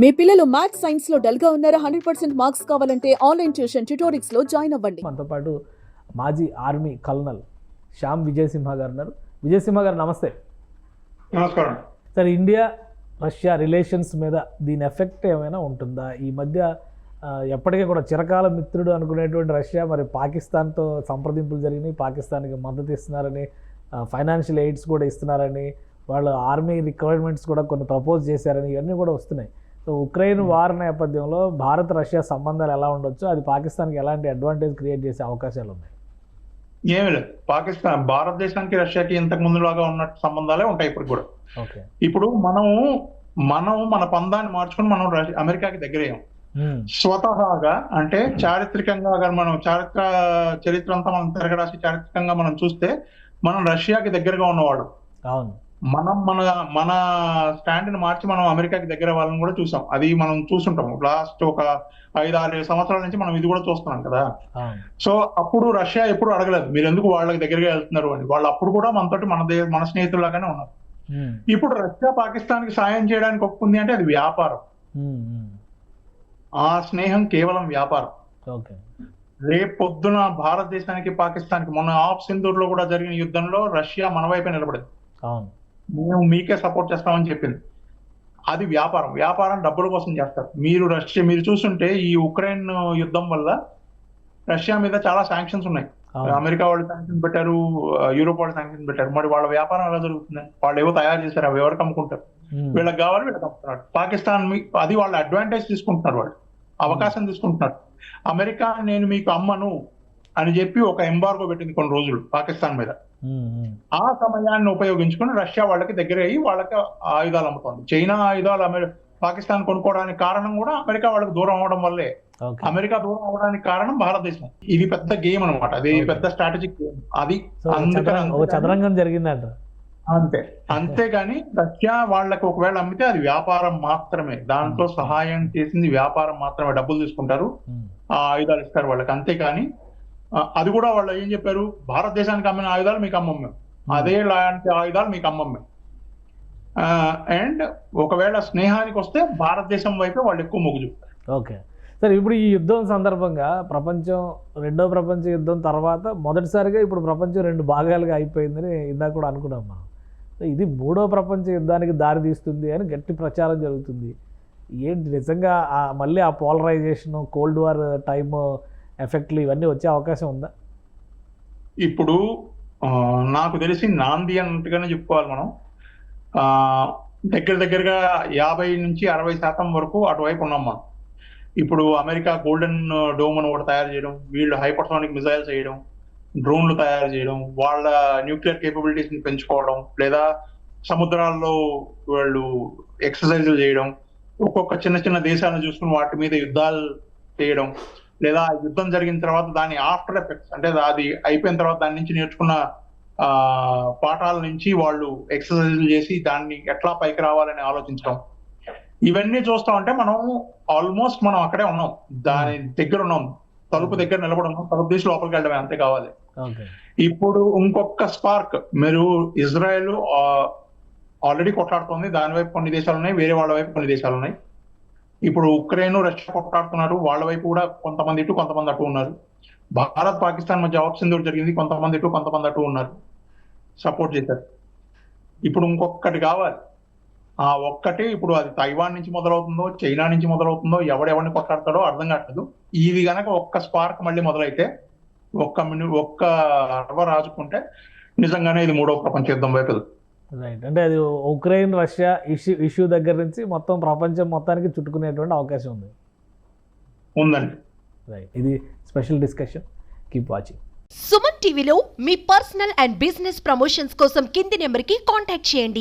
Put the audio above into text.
మీ పిల్లలు maths science లో dull గా ఉన్నారా? 100% మార్క్స్ కావాలంటే ఆన్లైన్ ట్యూషన్ ట్యుటోరిక్స్ లో జాయిన్ అవ్వండి. మనతో పాటు మాజీ ఆర్మీ కల్నల్ శ్యామ్ విజయసింహ గారు ఉన్నారు. విజయసింహ గారు నమస్తే. నమస్కారం సార్, ఇండియా రష్యా రిలేషన్స్ మీద దీని ఎఫెక్ట్ ఏమైనా ఉంటుందా? ఈ మధ్య ఎప్పటికీ కూడా చిరకాల మిత్రుడు అనుకునేటువంటి రష్యా మరి పాకిస్తాన్తో సంప్రదింపులు జరిగినాయి, పాకిస్తాన్కి మద్దతు ఇస్తున్నారని, ఫైనాన్షియల్ ఎయిడ్స్ కూడా ఇస్తున్నారని, వాళ్ళు ఆర్మీ రిక్వైర్మెంట్స్ కూడా కొన్ని ప్రపోజ్ చేశారని ఇవన్నీ కూడా వస్తున్నాయి. సో ఉక్రెయిన్ వార్ నేపథ్యంలో భారత్ రష్యా సంబంధాలు ఎలా ఉండొచ్చు, అది పాకిస్తాన్కి ఎలాంటి అడ్వాంటేజ్ క్రియేట్ చేసే అవకాశాలు ఉన్నాయి? ఏమి లేదు, పాకిస్తాన్ భారతదేశానికి రష్యాకి ఇంతకు ముందులాగా ఉన్న సంబంధాలే ఉంటాయి ఇప్పుడు కూడా. ఓకే, ఇప్పుడు మనం మన పందాన్ని మార్చుకుని మనం అమెరికాకి దగ్గరయ్యాం. స్వతహాగా అంటే చారిత్రకంగా మనం చరిత్ర అంతా మనం తిరగరాసి చారిత్రకంగా మనం చూస్తే మనం రష్యాకి దగ్గరగా ఉన్నవాడు. అవును, మన స్టాండ్ ని మార్చి మనం అమెరికాకి దగ్గర వాళ్ళని కూడా చూసాం. అది మనం చూసుంటాం లాస్ట్ ఒక 5-6 సంవత్సరాల నుంచి మనం ఇది కూడా చూస్తున్నాం కదా. సో అప్పుడు రష్యా ఎప్పుడు అడగలేదు మీరు ఎందుకు వాళ్ళకి దగ్గరగా వెళ్తున్నారు అని. వాళ్ళు అప్పుడు కూడా మనతోటి మన స్నేహితులాగానే ఉన్నారు. ఇప్పుడు రష్యా పాకిస్తాన్ కి సాయం చేయడానికి ఒప్పుకుంది అంటే అది వ్యాపారం. ఆ స్నేహం కేవలం వ్యాపారం. రేపు పొద్దున భారతదేశానికి పాకిస్తాన్కి మొన్న ఆఫ్ సింధూర్ లో కూడా జరిగిన యుద్ధంలో రష్యా మన వైపే నిలబడింది. మేము మీకే సపోర్ట్ చేస్తామని చెప్పింది. అది వ్యాపారం డబ్బుల కోసం చేస్తారు. మీరు చూస్తుంటే ఈ ఉక్రెయిన్ యుద్ధం వల్ల రష్యా మీద చాలా శాంక్షన్స్ ఉన్నాయి. అమెరికా వాళ్ళు శాంక్షన్ పెట్టారు, యూరోప్ వాళ్ళు శాంక్షన్ పెట్టారు. మరి వాళ్ళ వ్యాపారం ఎలా జరుగుతుంది? వాళ్ళు ఏవో తయారు చేశారు, అవి ఎవరికి అమ్ముకుంటారు? వీళ్ళకి కావాలి, వీళ్ళకి అమ్ముతున్నారు. పాకిస్తాన్ అది వాళ్ళ అడ్వాంటేజ్ తీసుకుంటున్నారు, వాళ్ళు అవకాశం తీసుకుంటున్నారు. అమెరికా నేను మీకు అమ్మను అని చెప్పి ఒక ఎంబార్గో పెట్టింది కొన్ని రోజులు పాకిస్తాన్ మీద. ఆ సమయాన్ని ఉపయోగించుకుని రష్యా వాళ్ళకి దగ్గర అయ్యి వాళ్ళకి ఆయుధాలు అమ్ముతోంది. చైనా ఆయుధాలు పాకిస్తాన్ కొనుక్కోవడానికి కారణం కూడా అమెరికా వాళ్ళకి దూరం అవడం వల్లే. అమెరికా దూరం అవడానికి కారణం భారతదేశం. ఇది పెద్ద గేమ్ అనమాట, అది పెద్ద స్ట్రాటజిక్ గేమ్. అది చదరంగం జరిగిందంట అంతే. అంతేగాని రష్యా వాళ్ళకి ఒకవేళ అమ్మితే అది వ్యాపారం మాత్రమే, దాంట్లో సహాయం చేసింది వ్యాపారం మాత్రమే. డబ్బులు తీసుకుంటారు, ఆ ఆయుధాలు ఇస్తారు వాళ్ళకి. అంతేకాని అది కూడా వాళ్ళు ఏం చెప్పారు, భారతదేశానికి అమ్మిన ఆయుధాలు మీకు అమ్మం మేము, అదే లాంటి ఆయుధాలు మీకు అమ్మం మేము. అండ్ ఒకవేళ స్నేహానికి వస్తే భారతదేశం వైపే వాళ్ళు ఎక్కువ మొగ్గు చూపుతారు. ఓకే సార్, ఇప్పుడు ఈ యుద్ధం సందర్భంగా రెండో ప్రపంచ యుద్ధం తర్వాత మొదటిసారిగా ఇప్పుడు ప్రపంచం 2 భాగాలుగా అయిపోయిందని ఇందాక కూడా అనుకున్నాం మనం. ఇది 3వ ప్రపంచ యుద్ధానికి దారి తీస్తుంది అని గట్టి ప్రచారం జరుగుతుంది. ఏంటి నిజంగా మళ్ళీ ఆ పోలరైజేషన్, కోల్డ్ వార్ టైమ్ ఎఫెక్ట్లు ఇవన్నీ వచ్చే అవకాశం ఉందా? ఇప్పుడు నాకు తెలిసి నాంది అన్నట్టుగానే చెప్పుకోవాలి మనం. దగ్గరగా 50-60% వరకు అటువైపు ఉన్నాం మనం. ఇప్పుడు అమెరికా గోల్డెన్ డోమ్ అని ఒకటి తయారు చేయడం, వీళ్ళు హైపర్సోనిక్ మిసైల్స్ చేయడం, డ్రోన్లు తయారు చేయడం, వాళ్ళ న్యూక్లియర్ కేపబిలిటీస్ ని పెంచుకోవడం, లేదా సముద్రాల్లో వాళ్ళు ఎక్సర్సైజులు చేయడం, ఒక్కొక్క చిన్న దేశాలను చూసుకుని వాటి మీద యుద్ధాలు చేయడం, లేదా యుద్ధం జరిగిన తర్వాత దాని ఆఫ్టర్ ఎఫెక్ట్స్ అంటే అది అయిపోయిన తర్వాత దాని నుంచి నేర్చుకున్న పాఠాల నుంచి వాళ్ళు ఎక్సర్సైజులు చేసి దాన్ని ఎట్లా పైకి రావాలని ఆలోచించడం, ఇవన్నీ చూస్తా ఉంటే మనం ఆల్మోస్ట్ మనం అక్కడే ఉన్నాం, దాని దగ్గర ఉన్నాం, తలుపు దగ్గర నిలబడి ఉన్నాం. తలుపు తీసి లోపలికి వెళ్ళడమే, అంతే కావాలి. ఇప్పుడు ఇంకొక స్పార్క్, మీరు ఇజ్రాయెల్ ఆల్రెడీ కొట్లాడుతోంది, దాని వైపు కొన్ని దేశాలు ఉన్నాయి, వేరే వాళ్ళ వైపు కొన్ని దేశాలు ఉన్నాయి. ఇప్పుడు ఉక్రెయిన్ రష్యా కొట్లాడుతున్నారు, వాళ్ళ వైపు కూడా కొంతమంది ఇటు కొంతమంది అటు ఉన్నారు. భారత్ పాకిస్తాన్ మధ్య ఆఫ్ సింధూర్ జరిగింది, కొంతమంది ఇటు కొంతమంది అటు ఉన్నారు, సపోర్ట్ చేశారు. ఇప్పుడు ఇంకొకటి కావాలి. ఆ ఒక్కటి ఇప్పుడు అది తైవాన్ నుంచి మొదలవుతుందో, చైనా నుంచి మొదలవుతుందో, ఎవడెవరిని కొట్లాడతాడో అర్థం కావట్లేదు. ఇది గనక ఒక్క స్పార్క్ మళ్ళీ మొదలైతే, ఒక్క రవ రాజుకుంటే నిజంగానే ఇది 3వ ప్రపంచ యుద్ధం వైపు వెళ్తుంది. రైట్, అంటే అది ఉక్రెయిన్ రష్యా ఇష్యూ దగ్గర నుంచి మొత్తం ప్రపంచం మొత్తానికి చుట్టుకునేటువంటి అవకాశం ఉందండి. రైట్, ఇది special discussion. Keep watching. Suman టీవీలో మీ పర్సనల్ అండ్ బిజినెస్ ప్రమోషన్స్ కోసం కింది నెంబర్కి కాంటాక్ట్ చేయండి.